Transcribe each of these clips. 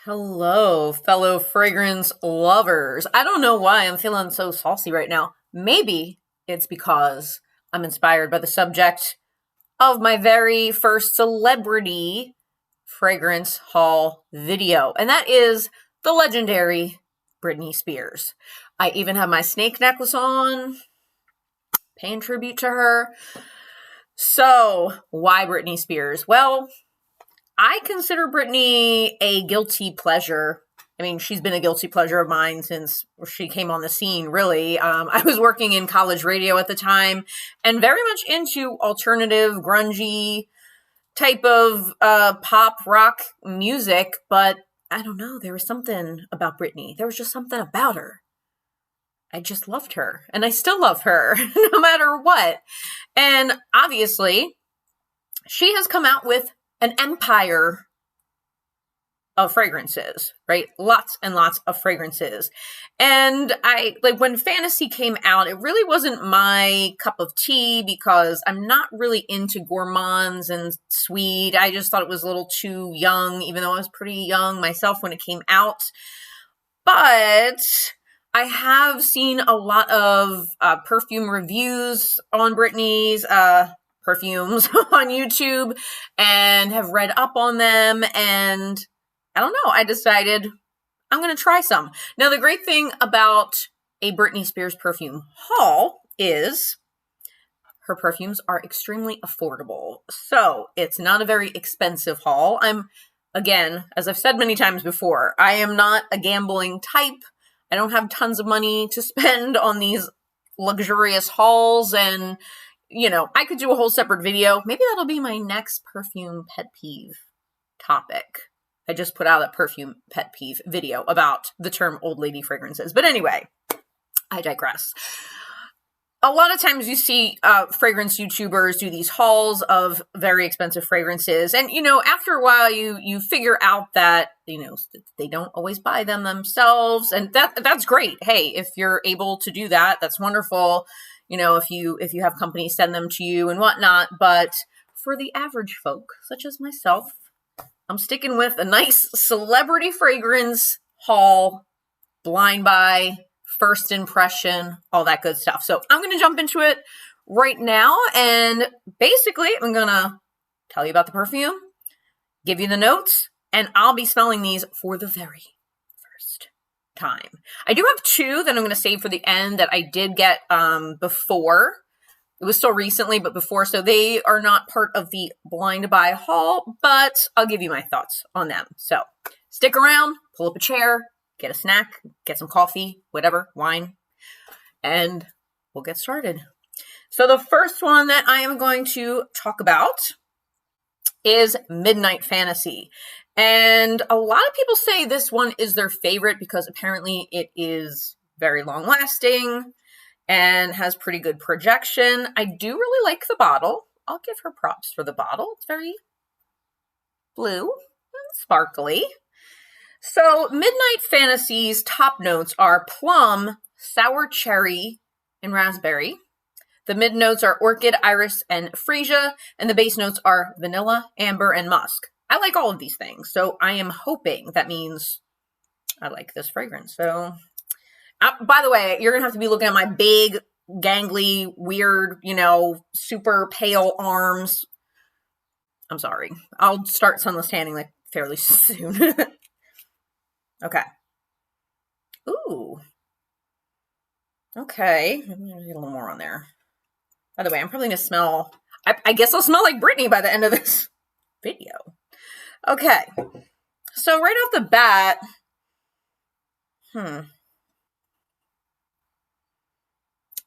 Hello, fellow fragrance lovers. I don't know why I'm feeling so saucy right now. Maybe it's because I'm inspired by the subject of my very first celebrity fragrance haul video, and that is the legendary Britney Spears. I even have my snake necklace on, paying tribute to her. So, why Britney Spears? Well, I consider Britney a guilty pleasure. I mean, she's been a guilty pleasure of mine since she came on the scene, really. I was working in college radio at the time and very much into alternative, grungy type of pop rock music. But I don't know, there was something about Britney. There was just something about her. I just loved her, and I still love her, no matter what. And obviously, she has come out with an empire of fragrances, right? Lots and lots of fragrances. And when Fantasy came out, it really wasn't my cup of tea because I'm not really into gourmands and sweet. I just thought it was a little too young, even though I was pretty young myself when it came out. But I have seen a lot of perfume reviews on Britney's perfumes on YouTube and have read up on them. And I don't know, I decided I'm going to try some. Now, the great thing about a Britney Spears perfume haul is her perfumes are extremely affordable. So it's not a very expensive haul. Again, as I've said many times before, I am not a gambling type. I don't have tons of money to spend on these luxurious hauls, and I could do a whole separate video. Maybe that'll be my next perfume pet peeve topic. I just put out a perfume pet peeve video about the term old lady fragrances. But anyway, I digress. A lot of times you see fragrance YouTubers do these hauls of very expensive fragrances. And, after a while, you figure out that, they don't always buy them themselves. And that's great. Hey, if you're able to do that, that's wonderful. If you have companies send them to you and whatnot. But for the average folk, such as myself, I'm sticking with a nice celebrity fragrance haul, blind buy, first impression, all that good stuff. So I'm going to jump into it right now. And basically, I'm going to tell you about the perfume, give you the notes, and I'll be smelling these for the very first time. I do have two that I'm going to save for the end that I did get before. It was still recently, but before. So they are not part of the blind buy haul, but I'll give you my thoughts on them. So stick around, pull up a chair, get a snack, get some coffee, whatever, wine, and we'll get started. So the first one that I am going to talk about is Midnight Fantasy. And a lot of people say this one is their favorite because apparently it is very long lasting and has pretty good projection. I do really like the bottle. I'll give her props for the bottle. It's very blue and sparkly. So Midnight Fantasy's top notes are plum, sour cherry, and raspberry. The mid notes are orchid, iris, and freesia, and the base notes are vanilla, amber, and musk. I like all of these things, so I am hoping that means I like this fragrance. So, by the way, you're going to have to be looking at my big, gangly, weird, super pale arms. I'm sorry. I'll start sunless tanning fairly soon. Okay. Ooh. Okay. I'm going to get a little more on there. By the way, I'm probably going to smell... I guess I'll smell like Britney by the end of this video. Okay. So right off the bat...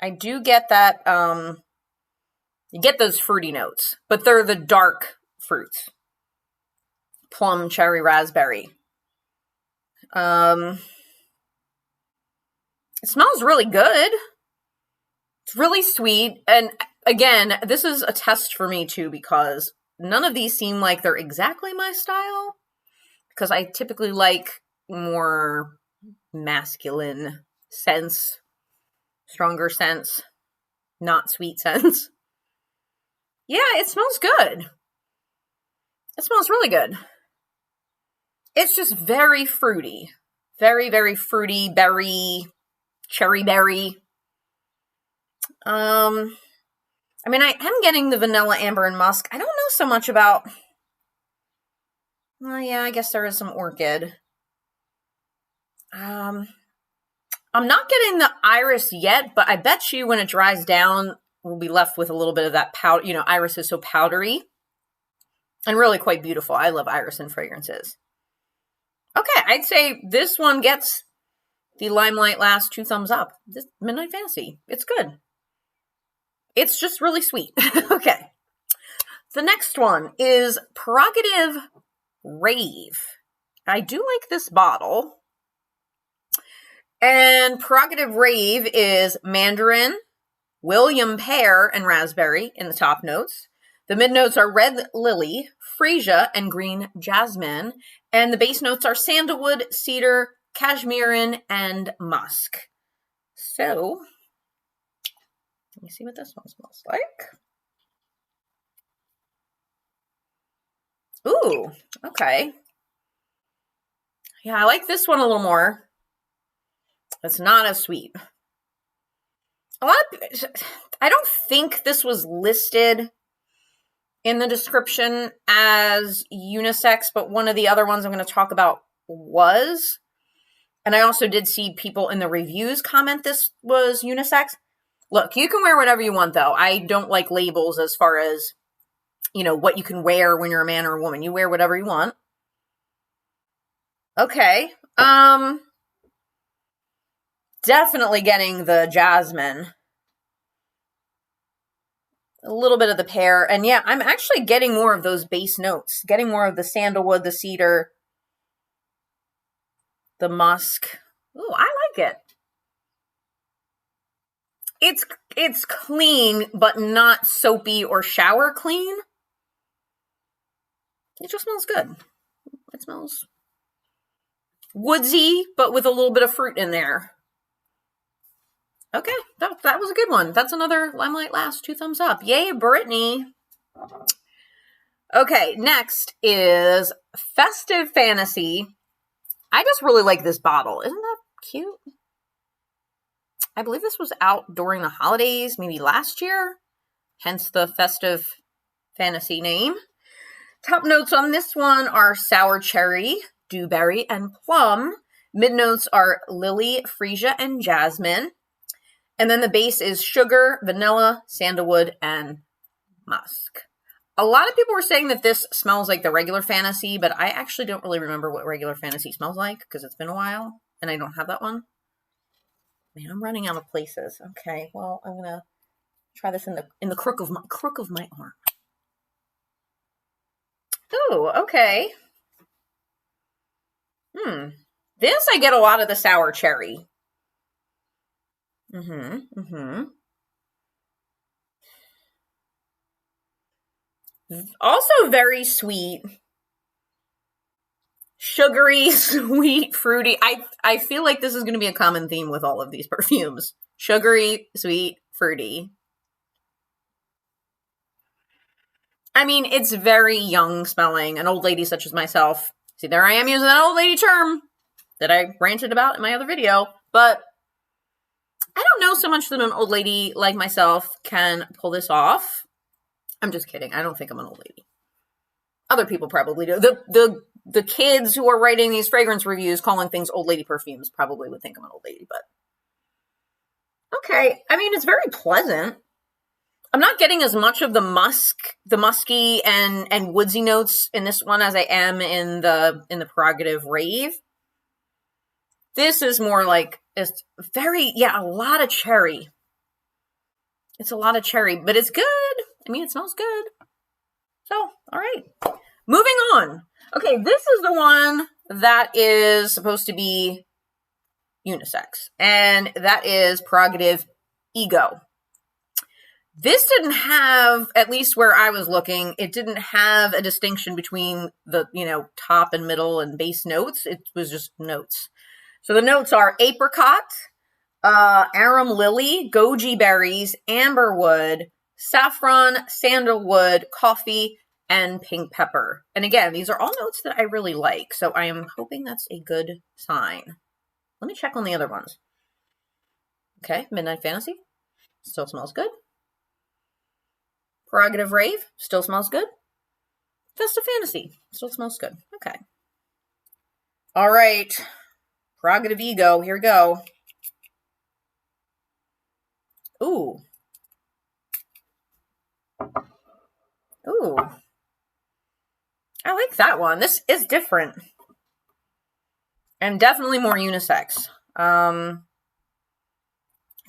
I do get that... you get those fruity notes, but they're the dark fruits. Plum, cherry, raspberry. It smells really good. It's really sweet. And again, this is a test for me too, because none of these seem like they're exactly my style. Because I typically like more masculine scents, stronger scents, not sweet scents. Yeah, it smells good. It smells really good. It's just very fruity. Very, very fruity, berry, cherry berry. I mean, I am getting the vanilla, amber, and musk. I don't know so much about... Well, yeah, I guess there is some orchid. I'm not getting the iris yet, but I bet you when it dries down, we'll be left with a little bit of that powder. You know, iris is so powdery and really quite beautiful. I love iris in fragrances. Okay, I'd say this one gets the Limelight Last 2 thumbs up. This Midnight Fantasy, it's good. It's just really sweet. Okay. The next one is Prerogative Rave. I do like this bottle. And Prerogative Rave is mandarin, William pear, and raspberry in the top notes. The mid notes are red lily, freesia, and green jasmine. And the base notes are sandalwood, cedar, cashmerean, and musk. So, let me see what this one smells like. Ooh, okay. Yeah, I like this one a little more. It's not as sweet. I don't think this was listed in the description as unisex, but one of the other ones I'm going to talk about was. And I also did see people in the reviews comment this was unisex. Look, you can wear whatever you want, though. I don't like labels as far as, you know, what you can wear when you're a man or a woman. You wear whatever you want. Okay. Definitely getting the jasmine. A little bit of the pear. And yeah, I'm actually getting more of those base notes. Getting more of the sandalwood, the cedar, the musk. Ooh, I like it. It's clean, but not soapy or shower clean. It just smells good. It smells woodsy, but with a little bit of fruit in there. Okay, that was a good one. That's another Limelight Last 2 thumbs up. Yay, Britney. Okay, next is Festive Fantasy. I just really like this bottle. Isn't that cute? I believe this was out during the holidays, maybe last year. Hence the Festive Fantasy name. Top notes on this one are sour cherry, dewberry, and plum. Mid notes are lily, freesia, and jasmine. And then the base is sugar, vanilla, sandalwood, and musk. A lot of people were saying that this smells like the regular Fantasy, but I actually don't really remember what regular Fantasy smells like because it's been a while and I don't have that one. Man, I'm running out of places. Okay, well, I'm gonna try this in the crook of my arm. Oh, okay. This I get a lot of the sour cherry. Also very sweet. Sugary, sweet, fruity. I feel like this is going to be a common theme with all of these perfumes. Sugary, sweet, fruity. I mean, it's very young smelling. An old lady such as myself. See, there I am using that old lady term that I ranted about in my other video. But I don't know so much that an old lady like myself can pull this off. I'm just kidding. I don't think I'm an old lady. Other people probably do. The kids who are writing these fragrance reviews calling things old lady perfumes probably would think I'm an old lady, but okay. I mean, it's very pleasant. I'm not getting as much of the musky and woodsy notes in this one as I am in the Prerogative Rave. This is more like it's a lot of cherry. It's a lot of cherry, but it's good. I mean, it smells good. So, all right. Moving on. Okay, this is the one that is supposed to be unisex, and that is Prerogative Ego. This didn't have, at least where I was looking, it didn't have a distinction between the, top and middle and base notes. It was just notes. So the notes are apricot, arum lily, goji berries, amberwood, saffron, sandalwood, coffee, and pink pepper. And again, these are all notes that I really like, so I am hoping that's a good sign. Let me check on the other ones. Okay, Midnight Fantasy, still smells good. Prerogative Rave, still smells good. Festive Fantasy, still smells good. Okay. All right, Prerogative Ego, here we go. Ooh. Ooh. I like that one. This is different. And definitely more unisex. I'm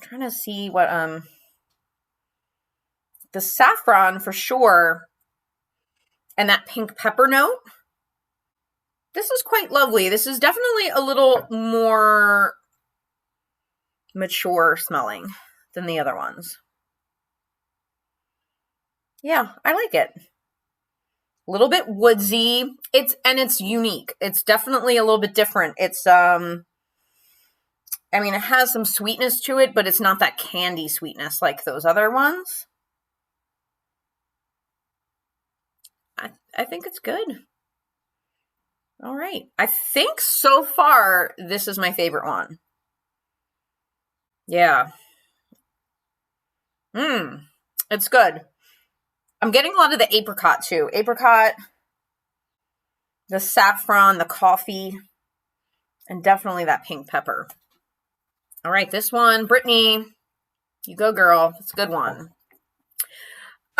trying to see what, the saffron for sure, and that pink pepper note. This is quite lovely. This is definitely a little more mature smelling than the other ones. Yeah, I like it. A little bit woodsy. It's unique. It's definitely a little bit different. It's, I mean, it has some sweetness to it, but it's not that candy sweetness like those other ones. I think it's good. All right. I think so far, this is my favorite one. Yeah. It's good. I'm getting a lot of the apricot too. Apricot, the saffron, the coffee, and definitely that pink pepper. All right, this one, Britney, you go, girl. It's a good one.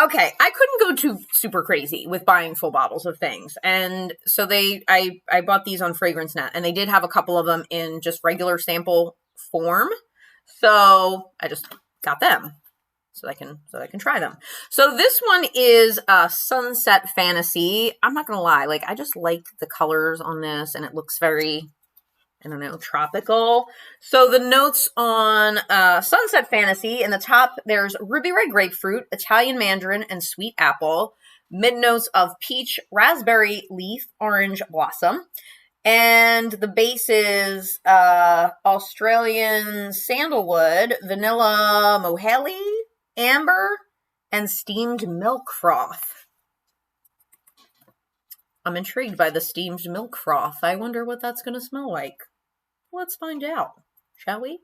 Okay, I couldn't go too super crazy with buying full bottles of things. And so I bought these on Fragrance Net, and they did have a couple of them in just regular sample form. So I just got them so I can try them. So this one is Sunset Fantasy. I'm not gonna lie, like I just like the colors on this, and it looks very, I don't know, tropical. So the notes on Sunset Fantasy, in the top, there's ruby red grapefruit, Italian mandarin, and sweet apple. Mid notes of peach, raspberry leaf, orange blossom. And the base is Australian sandalwood, vanilla moheli, amber, and steamed milk froth. I'm intrigued by the steamed milk froth. I wonder what that's going to smell like. Let's find out, shall we?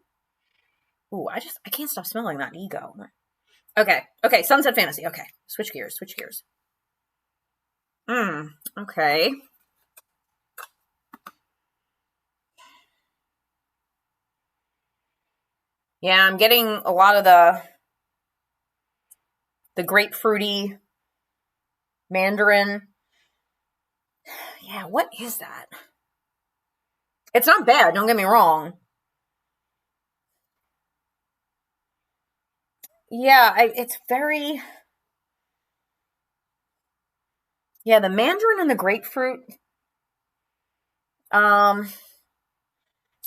Ooh, I can't stop smelling that ego. Okay, Sunset Fantasy. Okay, switch gears. Okay. Yeah, I'm getting a lot of the grapefruity mandarin. Yeah, what is that? It's not bad, don't get me wrong. Yeah, it's very... Yeah, the mandarin and the grapefruit.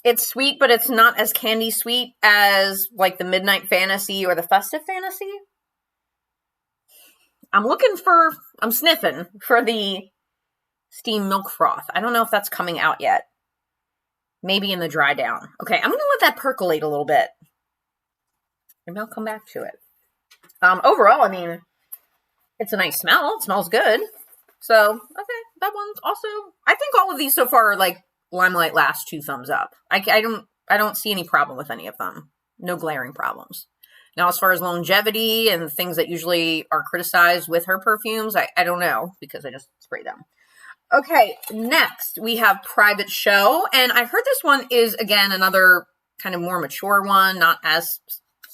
It's sweet, but it's not as candy sweet as like the Midnight Fantasy or the Festive Fantasy. I'm sniffing for the steamed milk froth. I don't know if that's coming out yet. Maybe in the dry down. Okay, I'm going to let that percolate a little bit. And I'll come back to it. Overall, I mean, it's a nice smell. It smells good. So, okay, that one's also... I think all of these so far are like Limelight Last 2 thumbs up. I don't see any problem with any of them. No glaring problems. Now, as far as longevity and things that usually are criticized with her perfumes, I don't know because I just spray them. Okay, next we have Private Show, and I heard this one is, again, another kind of more mature one, not as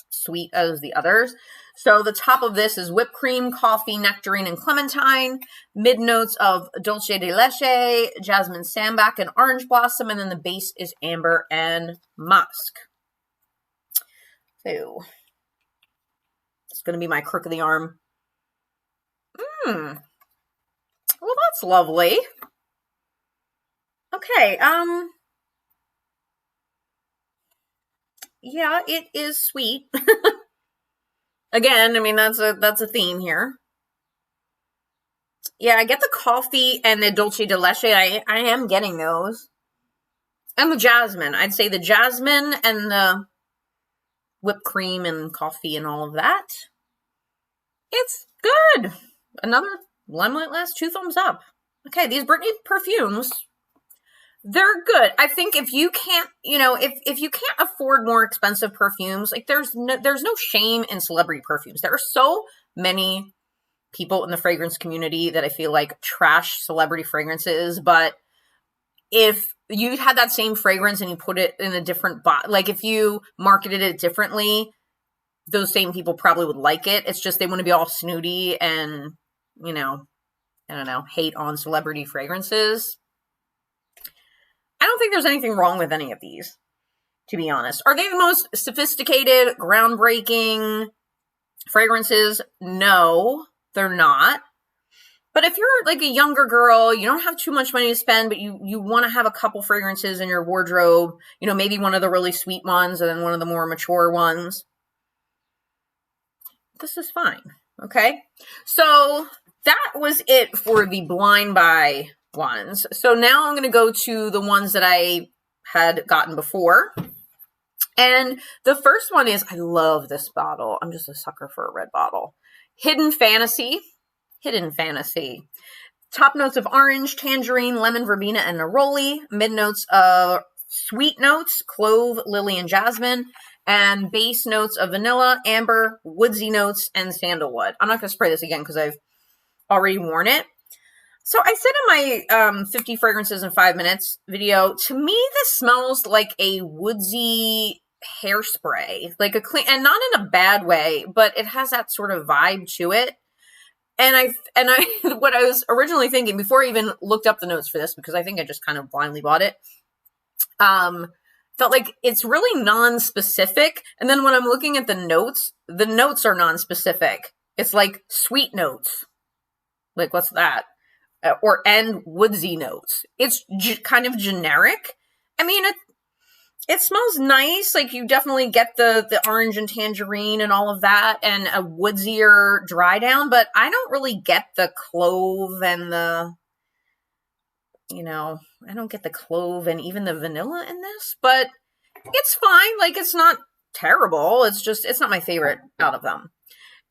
sweet as the others. So the top of this is whipped cream, coffee, nectarine, and clementine. Mid notes of dulce de leche, jasmine sambac, and orange blossom, and then the base is amber and musk. So it's going to be my crook of the arm. Well, that's lovely. Okay, yeah, it is sweet. Again, I mean, that's a theme here. Yeah, I get the coffee and the dulce de leche. I am getting those. And the jasmine. I'd say the jasmine and the whipped cream and coffee and all of that. It's good. Another Limelight Last, 2 thumbs up. Okay, these Britney perfumes, they're good. I think if you can't, if you can't afford more expensive perfumes, like there's no shame in celebrity perfumes. There are so many people in the fragrance community that I feel like trash celebrity fragrances, but if you had that same fragrance and you put it in a different like if you marketed it differently, those same people probably would like it. It's just they want to be all snooty and, I don't know, hate on celebrity fragrances. I don't think there's anything wrong with any of these, to be honest. Are they the most sophisticated, groundbreaking fragrances? No, they're not. But if you're like a younger girl, you don't have too much money to spend, but you want to have a couple fragrances in your wardrobe, maybe one of the really sweet ones and then one of the more mature ones, this is fine. Okay. So that was it for the blind buy ones. So now I'm going to go to the ones that I had gotten before. And the first one is, I love this bottle. I'm just a sucker for a red bottle. Hidden Fantasy. Top notes of orange, tangerine, lemon, verbena, and neroli. Mid notes of sweet notes, clove, lily, and jasmine. And base notes of vanilla, amber, woodsy notes, and sandalwood. I'm not going to spray this again because I've already worn it. So I said in my 50 fragrances in 5 minutes video, to me this smells like a woodsy hairspray, like a clean, and not in a bad way, but it has that sort of vibe to it. And I what I was originally thinking before I even looked up the notes for this, because I think I just kind of blindly bought it, felt like it's really non-specific. And then when I'm looking at the notes are non-specific. It's like sweet notes. Like, what's that? And woodsy notes. It's kind of generic. I mean, it smells nice. Like, you definitely get the orange and tangerine and all of that, and a woodsier dry down, but I don't really get the clove and I don't get the clove and even the vanilla in this, but it's fine. Like, it's not terrible. It's not my favorite out of them.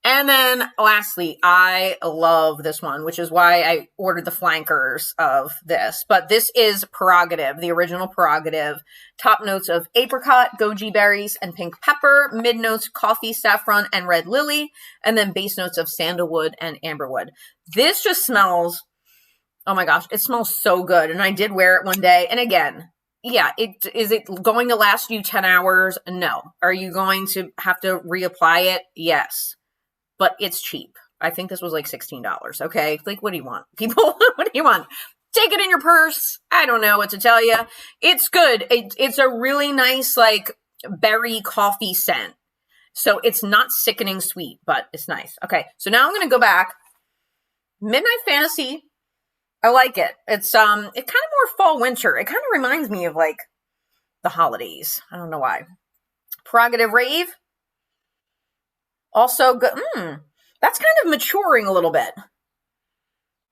And then lastly, I love this one, which is why I ordered the flankers of this. But this is Prerogative, the original Prerogative. Top notes of apricot, goji berries, and pink pepper. Mid notes, coffee, saffron, and red lily. And then base notes of sandalwood and amberwood. This just smells, oh my gosh, it smells so good. And I did wear it one day. And again, yeah, is it going to last you 10 hours? No. Are you going to have to reapply it? Yes. But it's cheap. I think this was like $16. Okay. Like, what do you want? People, what do you want? Take it in your purse. I don't know what to tell you. It's good. It's a really nice, like, berry coffee scent. So it's not sickening sweet, but it's nice. Okay. So now I'm going to go back. Midnight Fantasy. I like it. It's, it kind of more fall winter. It kind of reminds me of like the holidays. I don't know why. Prerogative Rave. Also good. That's kind of maturing a little bit.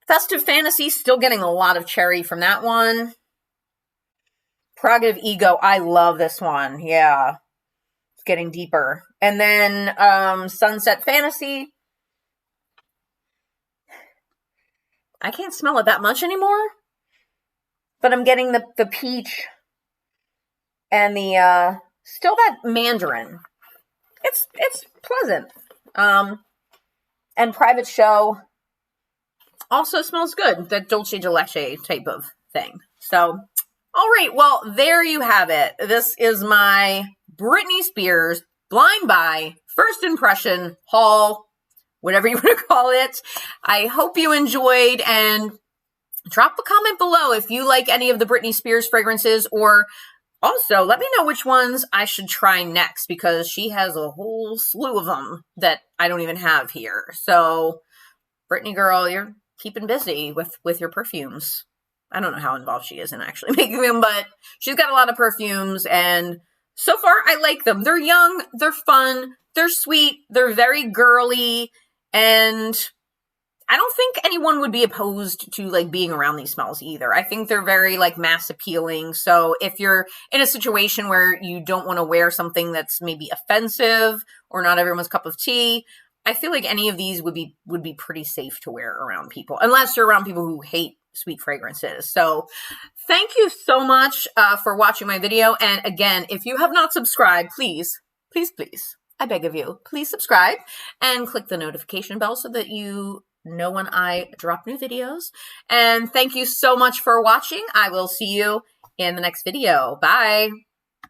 Festive Fantasy, still getting a lot of cherry from that one. Prerogative Ego, I love this one. Yeah. It's getting deeper. And then Sunset Fantasy. I can't smell it that much anymore. But I'm getting the peach and the still that mandarin. It's pleasant. And Private Show also smells good. That Dolce de Leche type of thing. So, all right. Well, there you have it. This is my Britney Spears blind buy first impression haul, whatever you want to call it. I hope you enjoyed, and drop a comment below if you like any of the Britney Spears fragrances, or also, let me know which ones I should try next, because she has a whole slew of them that I don't even have here. So, Britney girl, you're keeping busy with your perfumes. I don't know how involved she is in actually making them, but she's got a lot of perfumes, and so far I like them. They're young, they're fun, they're sweet, they're very girly, and I don't think anyone would be opposed to like being around these smells either. I think they're very like mass appealing. So if you're in a situation where you don't want to wear something that's maybe offensive or not everyone's cup of tea, I feel like any of these would be pretty safe to wear around people, unless you're around people who hate sweet fragrances. So thank you so much for watching my video. And again, if you have not subscribed, please, I beg of you, please subscribe and click the notification bell so that you know when I drop new videos. And thank you so much for watching. I will see you in the next video. Bye.